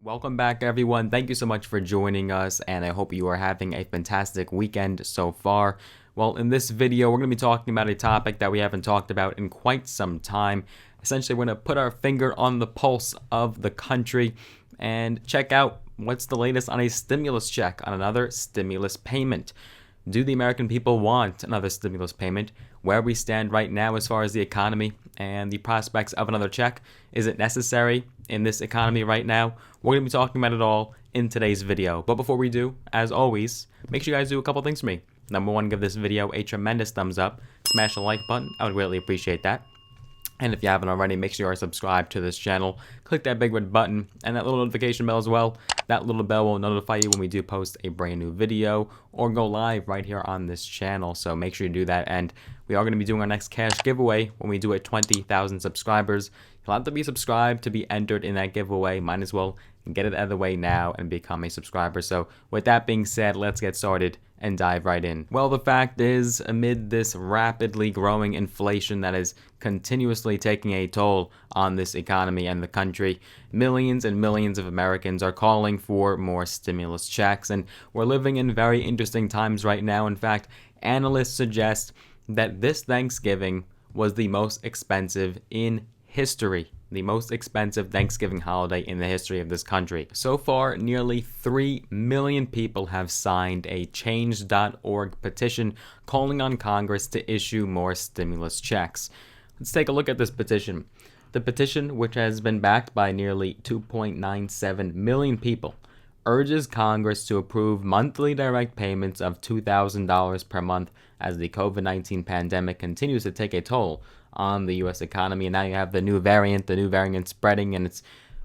Welcome back, everyone. Thank you so much for joining us, and I hope you are having a fantastic weekend so far. Well, in this video, we're going to be talking about a topic that we haven't talked about in quite some time. Essentially, we're going to put our finger on the pulse of the country and check out what's the latest on a stimulus check, on another stimulus payment. Do the American people want another stimulus payment? Where we stand right now as far as the economy and the prospects of another check. Is it necessary in this economy right now? We're going to be talking about it all in today's video. But before we do, as always, make sure you guys do a couple things for me. Number one, give this video a tremendous thumbs up. Smash the like button. I would greatly appreciate that. And if you haven't already, make sure you are subscribed to this channel. Click that big red button and that little notification bell as well. That little bell will notify you when we do post a brand new video or go live right here on this channel. So make sure you do that. And we are going to be doing our next cash giveaway when we do it 20,000 subscribers. You'll have to be subscribed to be entered in that giveaway. Might as well get it out of the way now and become a subscriber. So with that being said, let's get started and dive right in. Well, the fact is, amid this rapidly growing inflation that is continuously taking a toll on this economy and the country, millions and millions of Americans are calling for more stimulus checks, and we're living in very interesting times right now. In fact, analysts suggest that this Thanksgiving was the most expensive in history. The most expensive Thanksgiving holiday in the history of this country. So far, nearly 3 million people have signed a change.org petition calling on Congress to issue more stimulus checks. Let's take a look at this petition. The petition, which has been backed by nearly 2.97 million people, urges Congress to approve monthly direct payments of $2,000 per month as the COVID-19 pandemic continues to take a toll on the U.S. economy. And now you have the new variant spreading, and it's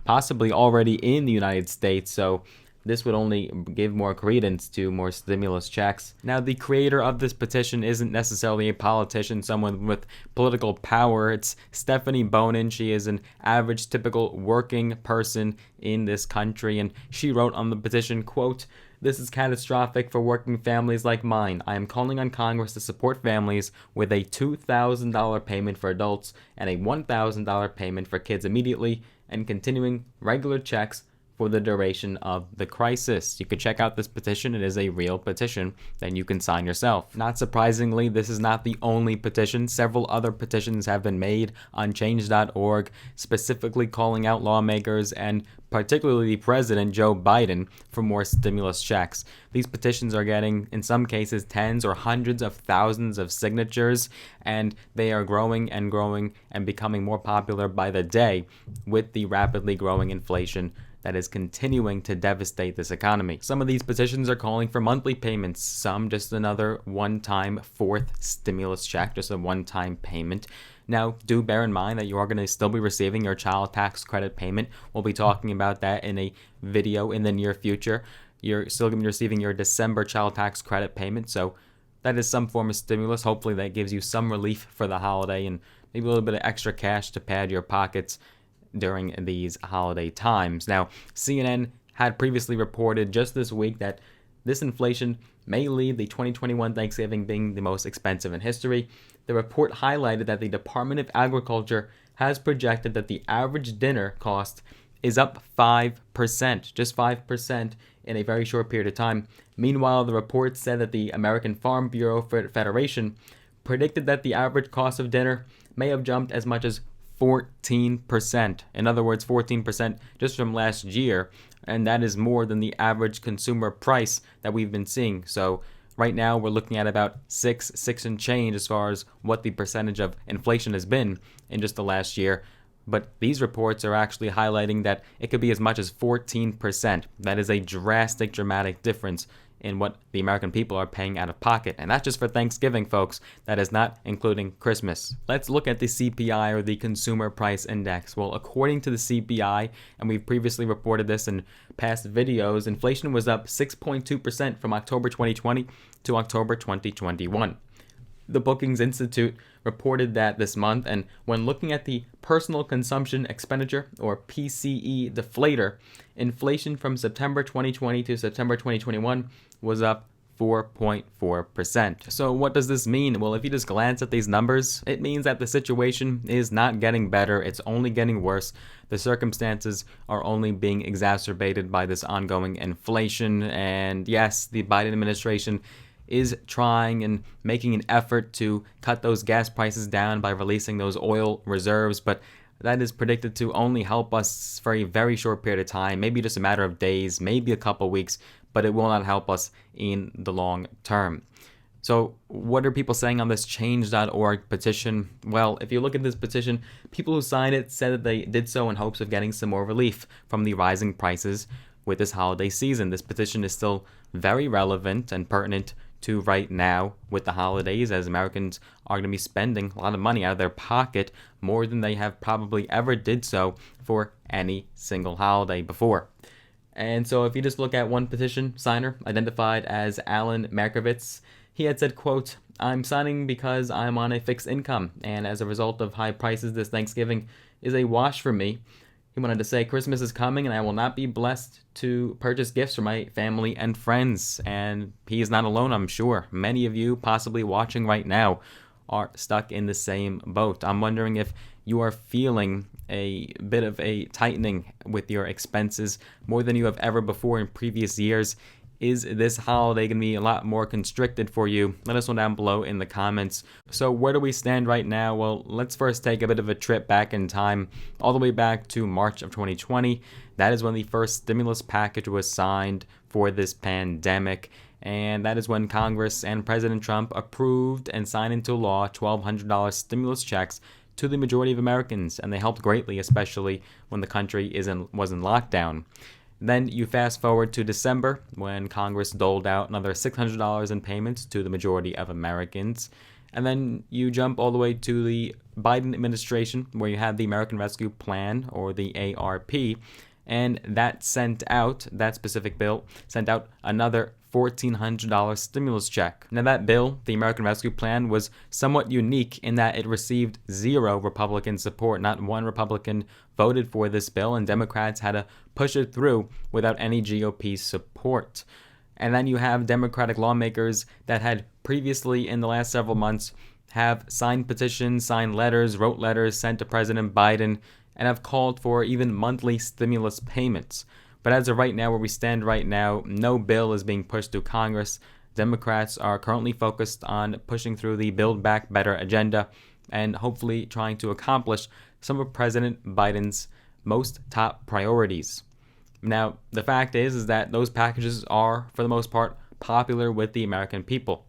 possibly already in the United States. So this would only give more credence to more stimulus checks. Now, the creator of this petition isn't necessarily a politician, someone with political power. It's Stephanie Bonin. She is an average, typical working person in this country, and she wrote on the petition, quote, "This is catastrophic for working families like mine. I am calling on Congress to support families with a $2,000 payment for adults and a $1,000 payment for kids immediately, and continuing regular checks for the duration of the crisis." You could check out this petition. It is a real petition that you can sign yourself. Not surprisingly, this is not the only petition. Several other petitions have been made on change.org, specifically calling out lawmakers and particularly the President, Joe Biden, for more stimulus checks. These petitions are getting, in some cases, tens or hundreds of thousands of signatures, and they are growing and growing and becoming more popular by the day with the rapidly growing inflation that is continuing to devastate this economy. Some of these petitions are calling for monthly payments, some just another one-time fourth stimulus check, just a one-time payment. Now, do bear in mind that you are going to still be receiving your child tax credit payment. We'll be talking about that in a video in the near future. You're still going to be receiving your December child tax credit payment, so that is some form of stimulus. Hopefully that gives you some relief for the holiday and maybe a little bit of extra cash to pad your pockets during these holiday times. Now, CNN had previously reported just this week that this inflation may lead the 2021 Thanksgiving being the most expensive in history. The report highlighted that the Department of Agriculture has projected that the average dinner cost is up 5%, just 5% in a very short period of time. Meanwhile, the report said that the American Farm Bureau Federation predicted that the average cost of dinner may have jumped as much as 14%. In other words, 14% just from last year, and that is more than the average consumer price that we've been seeing. So right now we're looking at about six and change as far as what the percentage of inflation has been in just the last year. But these reports are actually highlighting that it could be as much as 14%. That is a dramatic difference in what the American people are paying out of pocket. And that's just for Thanksgiving, folks. That is not including Christmas. Let's look at the CPI, or the Consumer Price Index. Well, according to the CPI, and we've previously reported this in past videos, inflation was up 6.2% from October 2020 to October 2021. The Brookings Institute reported that this month, and when looking at the Personal Consumption Expenditure, or PCE deflator, inflation from September 2020 to September 2021 was up 4.4%. So what does this mean? Well, if you just glance at these numbers, it means that the situation is not getting better, it's only getting worse. The circumstances are only being exacerbated by this ongoing inflation. And yes, the Biden administration is trying and making an effort to cut those gas prices down by releasing those oil reserves, but that is predicted to only help us for a very short period of time, maybe just a matter of days, maybe a couple weeks, but it will not help us in the long term. So what are people saying on this change.org petition? Well, if you look at this petition, people who signed it said that they did so in hopes of getting some more relief from the rising prices with this holiday season. This petition is still very relevant and pertinent to right now with the holidays, as Americans are going to be spending a lot of money out of their pocket, more than they have probably ever did so for any single holiday before. And so if you just look at one petition signer identified as Alan Markovitz, he had said, quote, "I'm signing because I'm on a fixed income, and as a result of high prices this Thanksgiving is a wash for me." He wanted to say, "Christmas is coming and I will not be blessed to purchase gifts for my family and friends." And he is not alone, I'm sure. Many of you possibly watching right now are stuck in the same boat. I'm wondering if you are feeling a bit of a tightening with your expenses more than you have ever before in previous years. Is this holiday going to be a lot more constricted for you? Let us know down below in the comments. So where do we stand right now? Well, let's first take a bit of a trip back in time, all the way back to March of 2020. That is when the first stimulus package was signed for this pandemic. And that is when Congress and President Trump approved and signed into law $1,200 stimulus checks to the majority of Americans. And they helped greatly, especially when the country was in lockdown. Then you fast forward to December, when Congress doled out another $600 in payments to the majority of Americans. And then you jump all the way to the Biden administration, where you had the American Rescue Plan, or the ARP, and that specific bill sent out another $1,400 stimulus check. Now that bill, the American Rescue Plan, was somewhat unique in that it received 0 Republican support. Not one Republican voted for this bill, and Democrats had to push it through without any GOP support. And then you have Democratic lawmakers that had previously, in the last several months, have signed petitions, signed letters, wrote letters sent to President Biden, and have called for even monthly stimulus payments. But as of right now, where we stand right now, no bill is being pushed through Congress. Democrats are currently focused on pushing through the Build Back Better agenda and hopefully trying to accomplish some of President Biden's most top priorities. Now, the fact is that those packages are, for the most part, popular with the American people.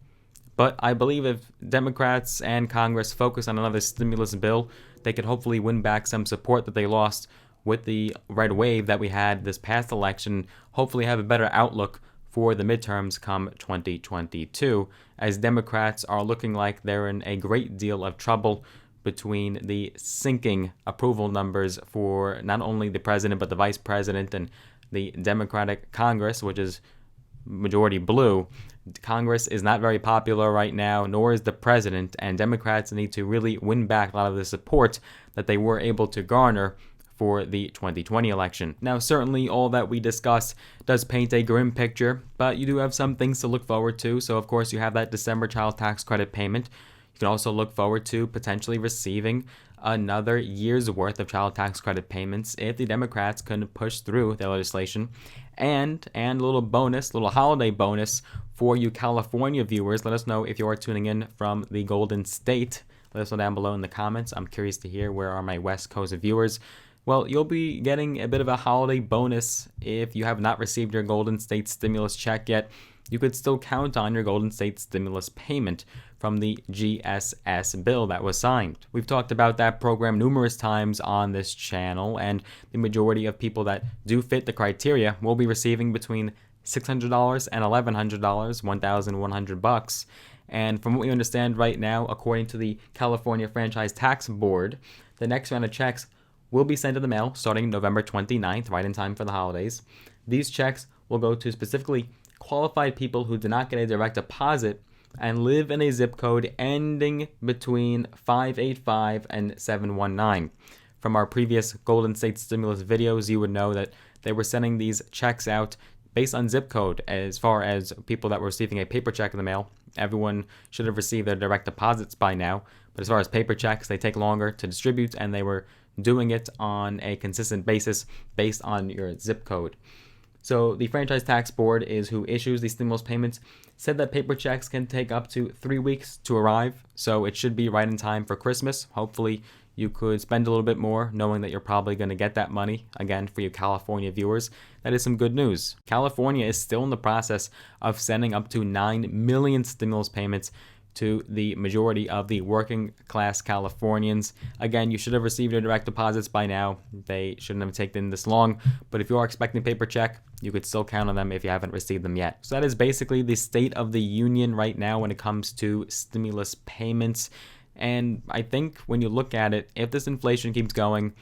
But I believe if Democrats and Congress focus on another stimulus bill, they could hopefully win back some support that they lost with the red wave that we had this past election, hopefully have a better outlook for the midterms come 2022, as Democrats are looking like they're in a great deal of trouble between the sinking approval numbers for not only the president but the vice president and the Democratic Congress, which is majority blue. Congress is not very popular right now, nor is the president, and Democrats need to really win back a lot of the support that they were able to garner for the 2020 election. Now, certainly all that we discuss does paint a grim picture, but you do have some things to look forward to. So, of course, you have that December child tax credit payment. You can also look forward to potentially receiving another year's worth of child tax credit payments if the Democrats can push through their legislation. And a little holiday bonus for you California viewers. Let us know if you are tuning in from the Golden State. Let us know down below in the comments. I'm curious to hear where are my West Coast viewers. Well, you'll be getting a bit of a holiday bonus if you have not received your Golden State stimulus check yet. You could still count on your Golden State stimulus payment from the GSS bill that was signed. We've talked about that program numerous times on this channel, and the majority of people that do fit the criteria will be receiving between $600 and $1,100, $1,100. And from what we understand right now, according to the California Franchise Tax Board, the next round of checks will be sent in the mail starting November 29th, right in time for the holidays. These checks will go to specifically qualified people who do not get a direct deposit and live in a zip code ending between 585 and 719. From our previous Golden State stimulus videos, you would know that they were sending these checks out based on zip code. As far as people that were receiving a paper check in the mail, everyone should have received their direct deposits by now. But as far as paper checks, they take longer to distribute, and they were doing it on a consistent basis based on your zip code. So the Franchise Tax Board is who issues these stimulus payments, said that paper checks can take up to 3 weeks to arrive, so it should be right in time for Christmas. Hopefully you could spend a little bit more knowing that you're probably going to get that money. Again, for you California viewers, that is some good news. California is still in the process of sending up to 9 million stimulus payments to the majority of the working class Californians. Again, you should have received your direct deposits by now. They shouldn't have taken this long, but if you are expecting a paper check, you could still count on them if you haven't received them yet. So that is basically the state of the union right now when it comes to stimulus payments. And I think when you look at it, if this inflation keeps going,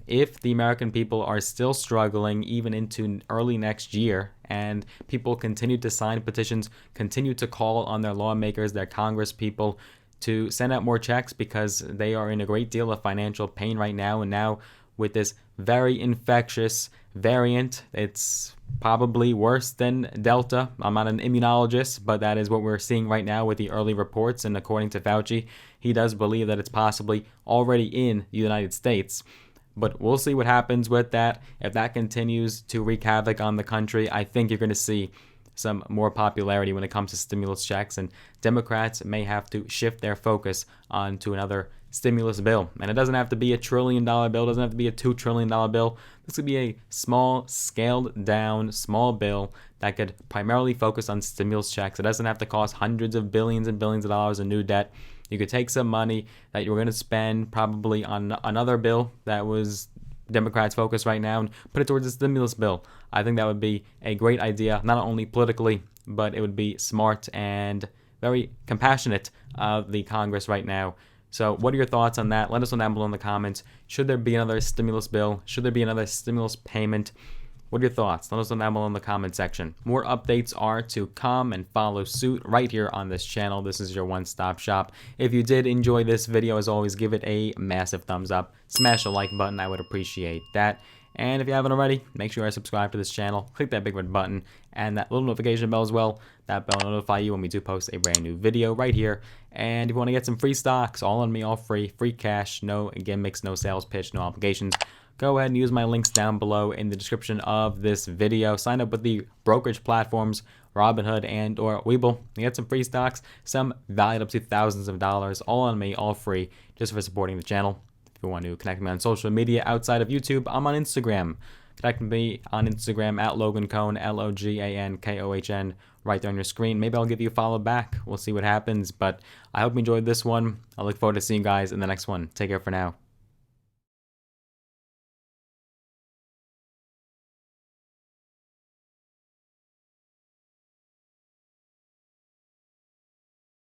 if the American people are still struggling even into early next year, and people continue to sign petitions, continue to call on their lawmakers, their Congress people, to send out more checks because they are in a great deal of financial pain right now, and now with this very infectious variant, it's probably worse than Delta. I'm not an immunologist, but that is what we're seeing right now with the early reports, and according to Fauci, he does believe that it's possibly already in the United States. But we'll see what happens with that. If that continues to wreak havoc on the country, I think you're going to see some more popularity when it comes to stimulus checks, and Democrats may have to shift their focus onto another stimulus bill. And it doesn't have to be $1 trillion bill, it doesn't have to be a $2 trillion bill. This could be a small, scaled down, small bill that could primarily focus on stimulus checks. It doesn't have to cost hundreds of billions and billions of dollars in new debt. You could take some money that you're going to spend probably on another bill that was Democrats' focus right now and put it towards a stimulus bill. I think that would be a great idea, not only politically, but it would be smart and very compassionate of the Congress right now. So what are your thoughts on that? Let us know down below in the comments. Should there be another stimulus bill? Should there be another stimulus payment? What are your thoughts? Let us know down below in the comment section. More updates are to come, and follow suit right here on this channel. This is your one-stop shop. If you did enjoy this video, as always, give it a massive thumbs up. Smash the like button. I would appreciate that. And if you haven't already, make sure you are subscribed to this channel. Click that big red button and that little notification bell as well. That bell will notify you when we do post a brand new video right here. And if you want to get some free stocks, all on me, all free cash, no gimmicks, no sales pitch, no obligations, go ahead and use my links down below in the description of this video. Sign up with the brokerage platforms, Robinhood and or Webull. You get some free stocks, some valued up to thousands of dollars, all on me, all free, just for supporting the channel. If you want to connect me on social media outside of YouTube, I'm on Instagram. Connect me on Instagram at Logan Cohn, LOGANKOHN, right there on your screen. Maybe I'll give you a follow back. We'll see what happens, but I hope you enjoyed this one. I look forward to seeing you guys in the next one. Take care for now.